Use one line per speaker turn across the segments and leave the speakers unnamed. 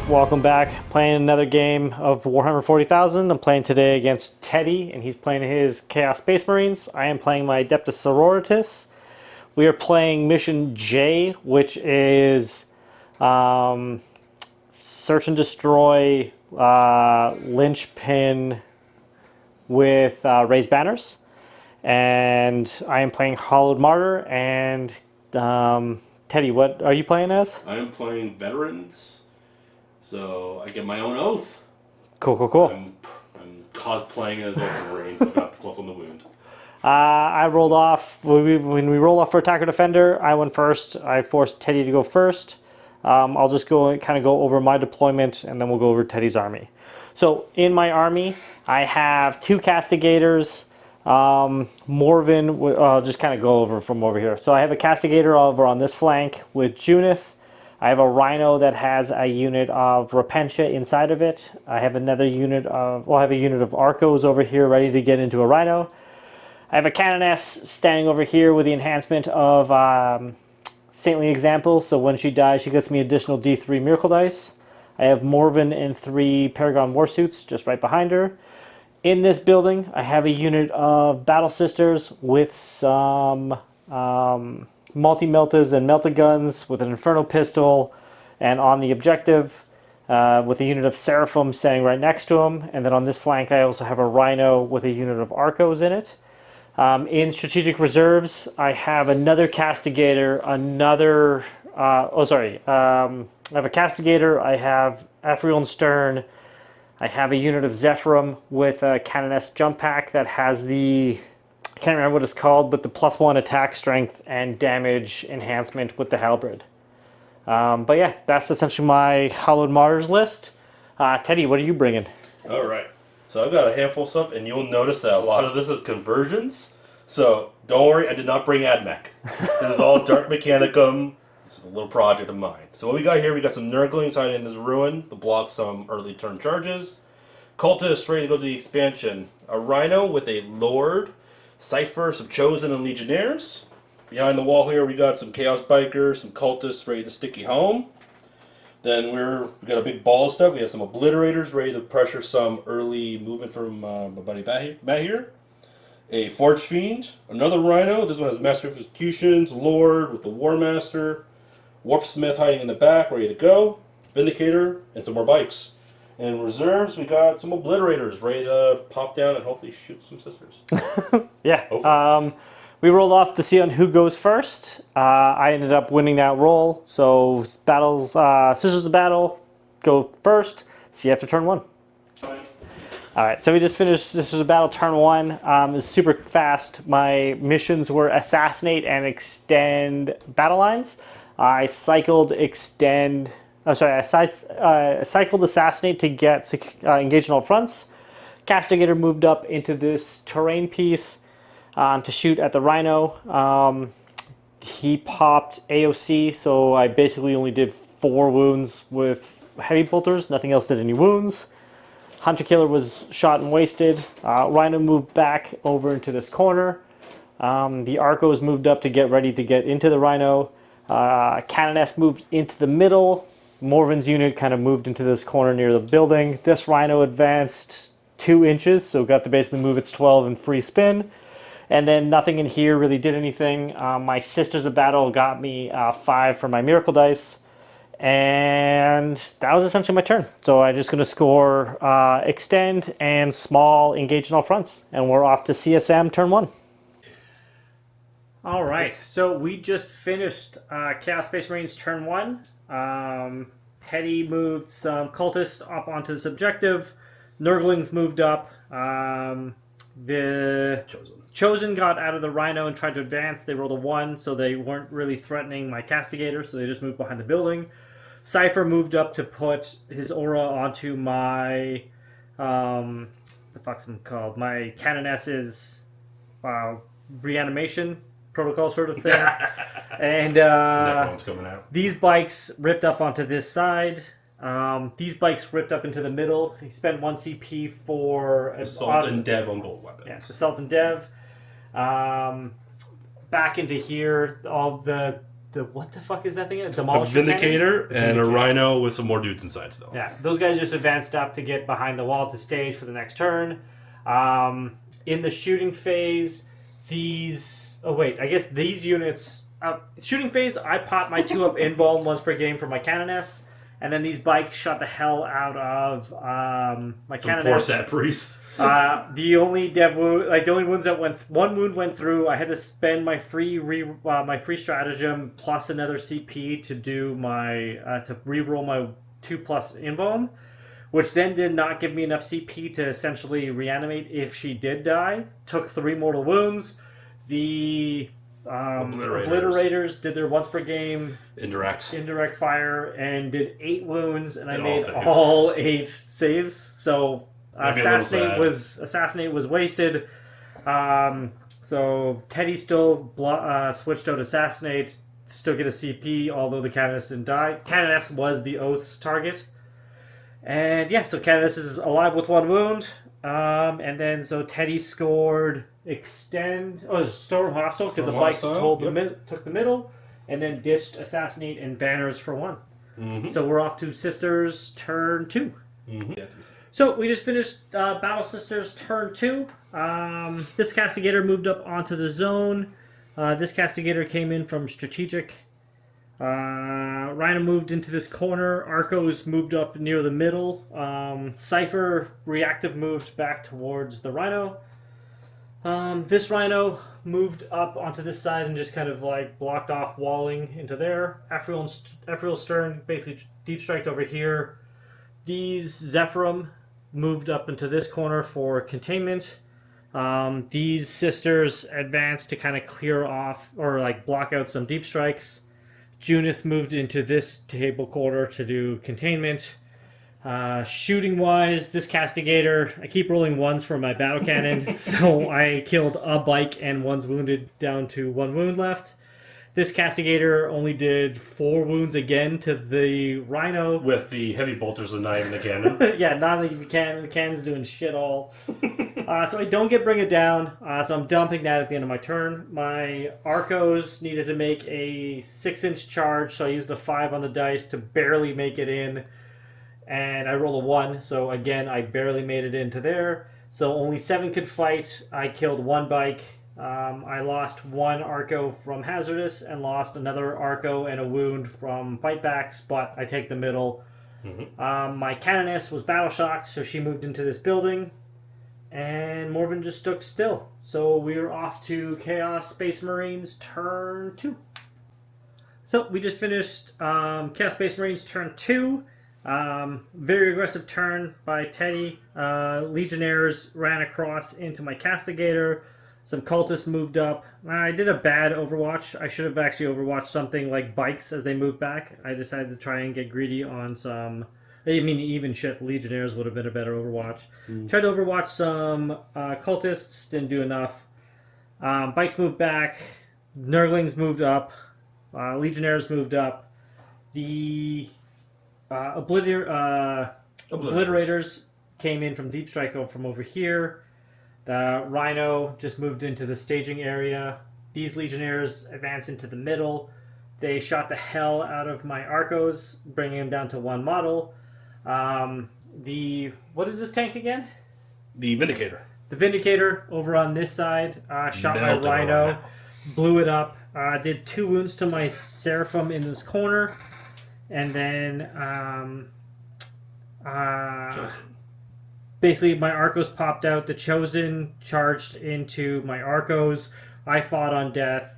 welcome back. Playing another game of Warhammer 40,000. I'm playing today against Teddy, and he's playing his Chaos Space Marines. I am playing my Adepta Sororitas. We are playing Mission J, which is search and destroy Linchpin with raised banners. And I am playing Hollowed Martyr, and Teddy, what are you playing as?
I am playing Veterans. So I get my own oath.
Cool.
I'm cosplaying as a Marine, so I got the plus on the wound.
I rolled off, when we roll off for attacker defender, I went first. I forced Teddy to go first. I'll just go over my deployment, and then we'll go over Teddy's army. So in my army, I have 2 castigators. Morven, I'll just kind of go over from over here. So I have a castigator over on this flank with Junith. I have a Rhino that has a unit of Repentia inside of it. I have another unit of, I have a unit of Arcos over here ready to get into a Rhino. I have a Canoness standing over here with the enhancement of Saintly Example, so when she dies, she gets me additional D3 Miracle Dice. I have Morven and 3 Paragon Warsuits just right behind her. In this building, I have a unit of Battle Sisters with some multi-meltas and melta guns with an Inferno Pistol, and on the objective with a unit of Seraphim standing right next to him. And then on this flank, I also have a Rhino with a unit of Arcos in it. In strategic reserves, I have another castigator, I have a castigator, I have Ephriel Stern, I have a unit of Zephyrum with a Canoness jump pack that has the, I can't remember what it's called, but the +1 attack strength and damage enhancement with the Halberd. But yeah, that's essentially my Hollowed Martyrs list. Teddy, what are you bringing?
All right. So I've got a handful of stuff, and you'll notice that a lot of this is conversions. So don't worry, I did not bring AdMech. This is all Dark Mechanicum. This is a little project of mine. So what we got here, we got some Nurglings hiding in this ruin to block some early turn charges. Cultists ready to go to the expansion. A Rhino with a Lord. Cypher, some Chosen and Legionnaires. Behind the wall here, we got some Chaos Bikers, some Cultists ready to sticky home. Then we got a big ball of stuff. We have some Obliterators ready to pressure some early movement from my buddy Matt here. A Forge Fiend, another Rhino. This one has Master of Executions, Lord with the War Master, Warp Smith hiding in the back, ready to go. Vindicator, and some more bikes. In reserves, we got some Obliterators ready to pop down and hopefully shoot some sisters.
Yeah. We rolled off to see on who goes first. I ended up winning that roll. So Sisters of Battle go first. See you after turn 1. All right, so we just finished Sisters of Battle turn 1. It was super fast. My missions were assassinate and extend battle lines. I cycled assassinate to get engaged on all fronts. Castigator moved up into this terrain piece to shoot at the Rhino. He popped AOC, so I basically only did 4 wounds with heavy bolters. Nothing else did any wounds. Hunter Killer was shot and wasted. Rhino moved back over into this corner. The Arcos moved up to get ready to get into the Rhino. Canoness moved into the middle. Morven's unit kind of moved into this corner near the building. This Rhino advanced 2 inches, so got to basically move its 12 and free spin. And then nothing in here really did anything. My Sisters of Battle got me 5 for my Miracle Dice. And that was essentially my turn. So I'm just going to score Extend and Small Engage in all fronts. And we're off to CSM turn 1. All right, so we just finished Chaos Space Marines turn 1. Teddy moved some cultists up onto this objective. Nurglings moved up. The Chosen got out of the Rhino and tried to advance. They rolled a 1, so they weren't really threatening my Castigator, so they just moved behind the building. Cypher moved up to put his aura onto my, the fuck's it called? My Canoness's reanimation protocol sort of thing. And
coming out.
These bikes ripped up onto this side. These bikes ripped up into the middle. He spent 1 CP for
Assault and Dev on bolt weapons.
Yes, Assault and Dev. Back into here, all the what the fuck is that thing?
A
Demolisher
Vindicator
cannon?
and a Rhino with some more dudes inside still.
Yeah, those guys just advanced up to get behind the wall to stage for the next turn. In the shooting phase, I guess these units... shooting phase, I popped my 2-up invuln once per game for my Canoness, and then these bikes shot the hell out of my Canoness.
Poor Sat Priest.
The only wounds that one wound went through. I had to spend my free stratagem plus another CP to do to reroll my 2+ invuln, which then did not give me enough CP to essentially reanimate if she did die. Took 3 mortal wounds. The Obliterators did their once per game indirect fire and did 8 wounds, and I made all 8 saves. So Assassinate was wasted. So Teddy still switched out Assassinate to still get a CP, although the Canoness didn't die. Canoness was the Oath's target. And yeah, so Canoness is alive with 1 wound. And then so Teddy scored Storm Hostiles because the bikes took the middle, and then ditched Assassinate and Banners for 1. Mm-hmm. So we're off to Sisters turn 2. Mm-hmm. Yeah. So we just finished Battle Sisters turn 2. This Castigator moved up onto the zone. This Castigator came in from Strategic. Rhino moved into this corner. Arcos moved up near the middle. Cypher Reactive moved back towards the Rhino. This Rhino moved up onto this side and just kind of like blocked off walling into there. Ephriel Stern basically deep striked over here. These Zephyrum moved up into this corner for containment. These Sisters advanced to kind of clear off or like block out some deep strikes. Junith moved into this table corner to do containment. Shooting wise, this Castigator, I keep rolling 1s for my battle cannon, so I killed a bike and 1's wounded down to 1 wound left. This Castigator only did 4 wounds again to the Rhino.
With the heavy bolters and not even the cannon.
Yeah, not even the cannon. The cannon's doing shit all. So I don't get Bring It Down, so I'm dumping that at the end of my turn. My Arcos needed to make a 6-inch charge, so I used a 5 on the dice to barely make it in. And I rolled a 1, so again, I barely made it into there. So only 7 could fight. I killed 1 bike. I lost 1 Arco from Hazardous and lost another Arco and a wound from Fightbacks, but I take the middle. Mm-hmm. My Canoness was battle shocked, so she moved into this building. And Morven just stood still. So we're off to Chaos Space Marines turn 2. So we just finished Chaos Space Marines turn 2. Very aggressive turn by Teddy. Legionnaires ran across into my Castigator. Some cultists moved up. I did a bad Overwatch. I should have actually Overwatched something like bikes as they moved back. I decided to try and get greedy on some... even shit, Legionnaires would have been a better Overwatch. Tried to Overwatch some cultists, didn't do enough. Bikes moved back. Nurglings moved up. Legionnaires moved up. The Obliterators came in from Deep Strike from over here. The Rhino just moved into the staging area. These Legionnaires advanced into the middle. They shot the hell out of my Arcos, bringing them down to 1 model. What is this tank again?
The Vindicator.
The Vindicator over on this side shot my Rhino, blew it up. Did 2 wounds to my Seraphim in this corner, and then basically my Arcos popped out. The Chosen charged into my Arcos. I fought on death.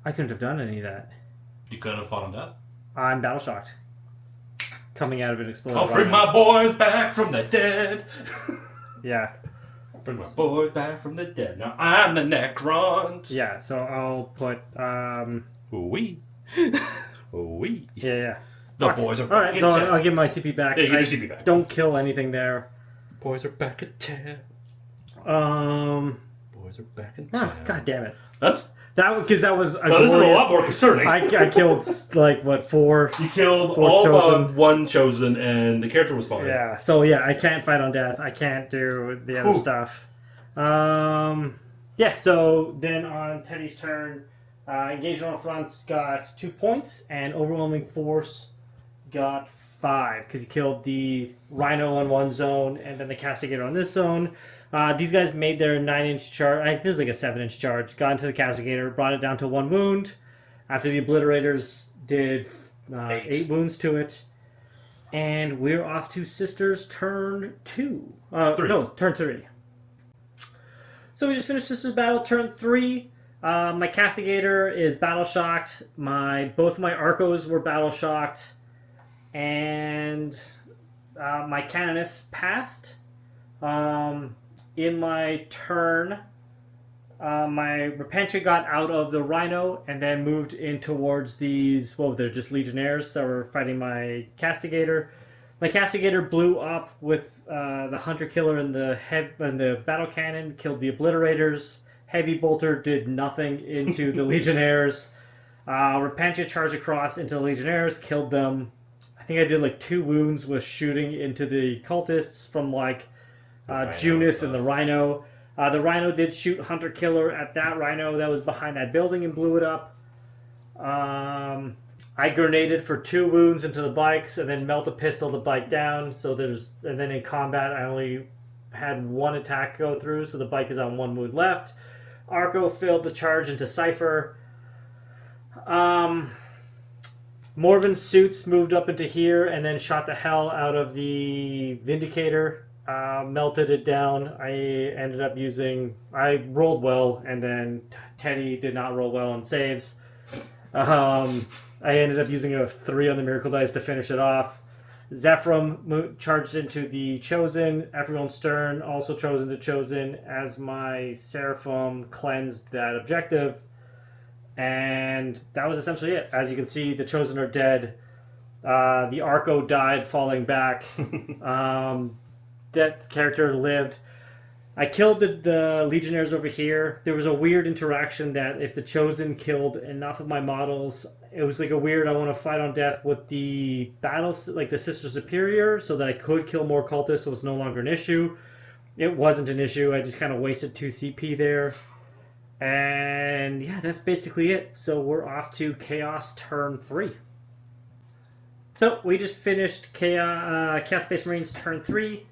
I couldn't have done any of that.
You couldn't have fought on death?
I'm battle shocked. Coming out of an exploded
I'll bring my boys back from the dead.
Yeah.
Bring my boys back from the dead. Now I'm the Necrons.
Yeah, so I'll put...
Ooh-wee. Ooh-wee.
Yeah.
The boys are back.
Alright, so I'll give my CP back.
Yeah, give your CP back.
Don't kill anything there.
Boys are back in town. Boys are back in town.
Oh, God damn it.
Because
that was a
this is a lot more concerning.
I killed, 4...
You killed
4
all
chosen.
but 1 chosen, and the character was fine.
Yeah, so I can't fight on death. I can't do the other stuff. Yeah, so then on Teddy's turn, Engagement on fronts got 2 points, and overwhelming force got 5 because he killed the Rhino on one zone and then the Castigator on this zone. These guys made their 9-inch charge. I think it was like a 7-inch charge. Got into the Castigator, brought it down to 1 wound. After the Obliterators did 8 wounds to it. And we're off to Sisters turn 2. No, turn 3. So we just finished Sisters battle turn 3. My Castigator is battle shocked. Both my Arcos were battle shocked. And my Canoness passed. In my turn, my Repentia got out of the Rhino and then moved in towards these, they're just Legionnaires that were fighting my Castigator. My Castigator blew up with the Hunter Killer and the Battle Cannon, killed the Obliterators. Heavy Bolter did nothing into the Legionnaires. Repentia charged across into the Legionnaires, killed them. I think I did like 2 wounds with shooting into the cultists from Junith and the Rhino. The Rhino did shoot Hunter Killer at that Rhino that was behind that building and blew it up. I grenaded for 2 wounds into the bikes and then melted pistol the bike down. And then in combat I only had 1 attack go through, so the bike is on 1 wound left. Arco failed the charge into Cypher. Morven's suits moved up into here and then shot the hell out of the Vindicator. Melted it down. I rolled well, and then Teddy did not roll well on saves. I ended up using a 3 on the Miracle Dice to finish it off. Zephyrum charged into the Chosen. Everyone Stern also chose into Chosen as my Seraphim cleansed that objective. And that was essentially it. As you can see, the Chosen are dead. The Arco died falling back. That character lived. I killed the Legionnaires over here. There was a weird interaction that if the Chosen killed enough of my models, it was like a weird, I want to fight on death with the battles, like the Sister Superior, so that I could kill more cultists, so it's no longer an issue. It wasn't an issue. I just kind of wasted 2 CP there. And yeah, that's basically it. So we're off to Chaos turn 3. So we just finished Chaos Space Marines turn 3.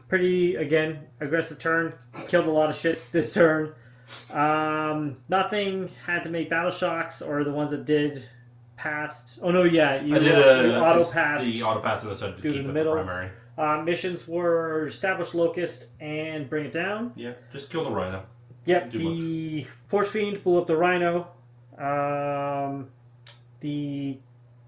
Pretty, again, aggressive turn. Killed a lot of shit this turn. Nothing had to make battle shocks, or the ones that did passed. Oh no, yeah, you auto passed.
The auto pass in this one to
keep
keep
in the
it
middle.
Primary.
Missions were establish Locust and bring it down.
Yeah, just kill the Rhino.
Yep, the Force Fiend blew up the Rhino. The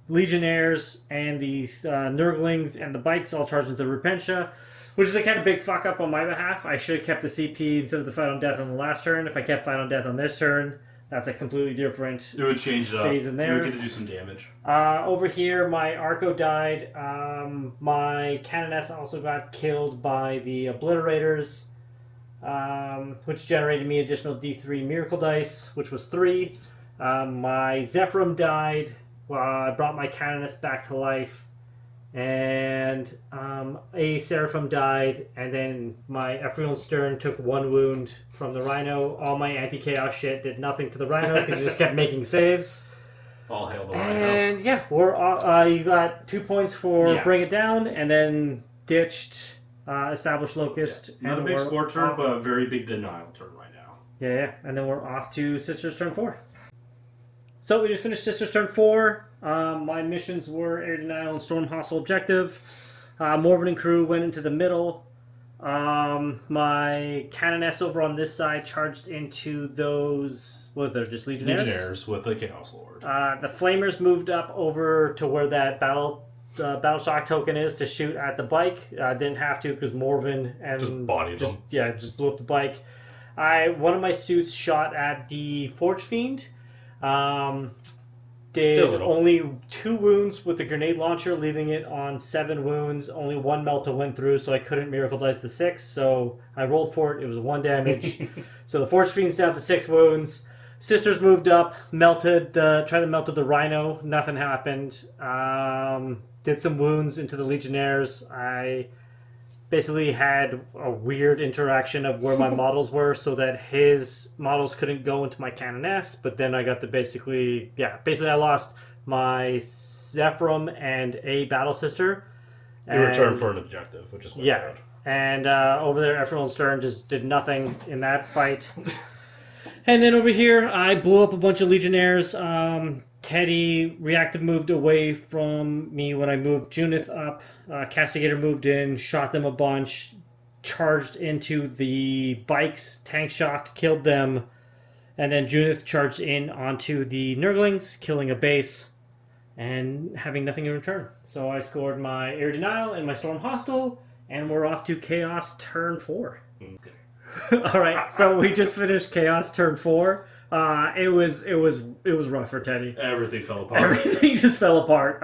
Legionnaires and the Nurglings and the bikes all charged into Repentia, which is a kind of big fuck up on my behalf. I should have kept the CP instead of the fight on death on the last turn. If I kept fight on death on this turn, that's a completely different
it would change it
phase
up.
in there.
You would get to do some damage.
Over here, my Arco died. My Canoness also got killed by the Obliterators, which generated me additional D3 Miracle Dice, which was 3. My Zephyrum died. I brought my Canoness back to life, and a Seraphim died, and then my Ephraim Stern took 1 wound from the Rhino. All my anti-chaos shit did nothing to the Rhino because he just kept making saves.
All hail the Rhino.
And yeah, you got 2 points for bring it down, and then ditched establish Locust.
Yeah. Not a big score turn, but a very big denial turn right now.
Yeah, and then we're off to Sisters turn 4. So we just finished Sisters turn 4. My missions were Air Denial and Storm Hostile Objective. Morven and crew went into the middle. My Canoness over on this side charged into those, they're just Legionnaires?
Legionnaires with the Chaos Lord.
The Flamers moved up over to where that Battle Shock token is to shoot at the bike. Didn't have to because Morven and
just bodied them.
Yeah, just blew up the bike. One of my suits shot at the Forge Fiend. Did only 2 wounds with the grenade launcher, leaving it on 7 wounds. Only 1 melt to win through, so I couldn't Miracle Dice the 6. So I rolled for it. It was 1 damage. So the Forge Fiend's down to 6 wounds. Sisters moved up, tried to melt the Rhino. Nothing happened. Did some wounds into the Legionnaires. I basically had a weird interaction of where my models were so that his models couldn't go into my Cannon S, but then I got to basically I lost my Zephyrum and a Battle Sister.
In return for an objective, which is what
yeah. And over there, Ephraim Stern just did nothing in that fight. And then over here, I blew up a bunch of Legionnaires. Teddy reactive moved away from me when I moved Junith up. Castigator moved in, shot them a bunch, charged into the bikes, tank shocked, killed them. And then Junith charged in onto the Nurglings, killing a base and having nothing in return. So I scored my Air Denial and my Storm Hostile, and we're off to Chaos turn 4. Okay. All right, so we just finished Chaos turn 4. It was rough for Teddy.
Everything fell apart.
Everything just fell apart.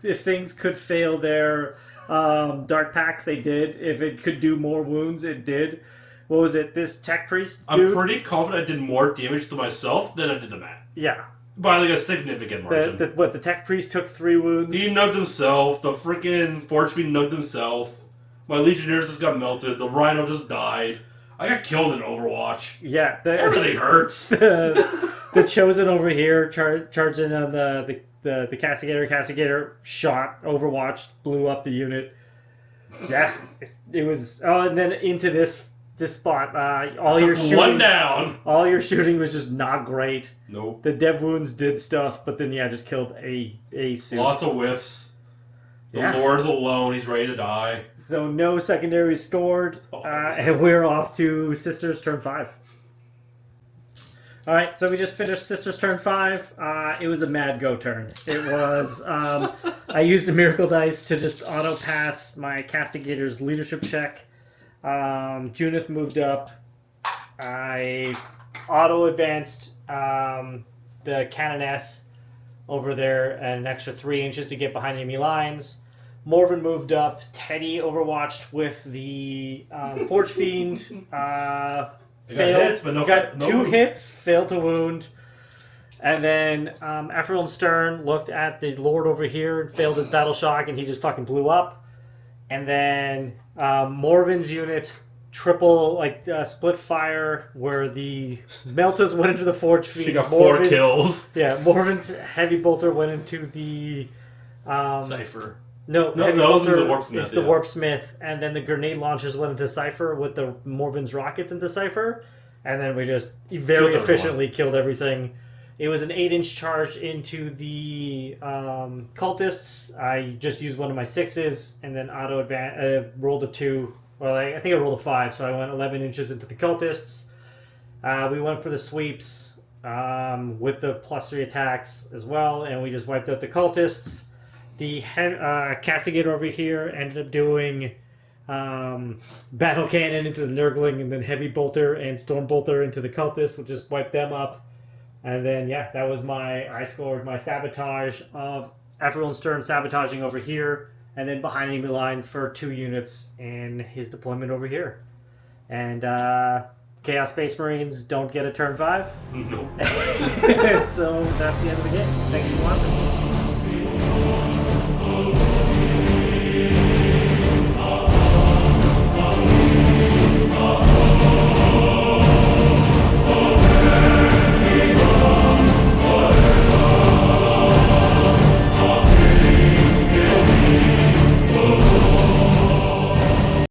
If things could fail their Dark Pacts, they did. If it could do more wounds, it did. What was it? This Tech Priest dude?
I'm pretty confident I did more damage to myself than I did to Matt.
Yeah.
By like a significant margin.
The Tech Priest took 3 wounds.
He nugged himself. The freaking Forge Fiend nugged himself. My Legionnaires just got melted. The Rhino just died. I got killed in Overwatch.
Yeah.
Everything hurts.
The Chosen over here charged in on the Castigator. Castigator shot Overwatch, blew up the unit. Yeah. It was... Oh, and then into this spot, all your shooting...
One down!
All your shooting was just not great.
Nope.
The dev wounds did stuff, but then, just killed a suit.
Lots of whiffs. The Lord's alone. He's ready to die.
So no secondary scored, and we're off to Sisters turn 5. All right, so we just finished Sisters turn 5. It was a mad go turn. It was... I used a Miracle Dice to just auto-pass my Castigator's leadership check. Junith moved up. I auto-advanced the Cannon S over there an extra 3 inches to get behind enemy lines. Morven moved up. Teddy overwatched with the Forge Fiend. Failed.
Hits, but
got
no
2
wounds.
hits. Failed to wound. And then Ephraim Stern looked at the Lord over here and failed his battle shock, and he just fucking blew up. And then Morven's unit split fire where the Meltas went into the Forge Fiend.
He got 4 kills.
Yeah, Morven's Heavy Bolter went into the
Cypher.
No,
that
Heavy
was
Bolter
the Warpsmith.
the Warpsmith, and then the grenade launchers went into Cypher with the Morven's rockets into Cypher, and then we just very efficiently killed everything. It was an 8-inch charge into the cultists. I just used one of my 6s and then rolled a 2. Well, I think I rolled a 5, so I went 11 inches into the cultists. We went for the sweeps with the +3 attacks as well, and we just wiped out the cultists. The Castigator over here ended up doing Battle Cannon into the Nurgling, and then Heavy Bolter and Storm Bolter into the cultists, which just wiped them up. And then, that was I scored my sabotage of Ephraim Stern sabotaging over here, and then behind enemy lines for 2 units in his deployment over here. And Chaos Space Marines don't get a turn 5.
Nope.
So that's the end of the game. Thanks for watching.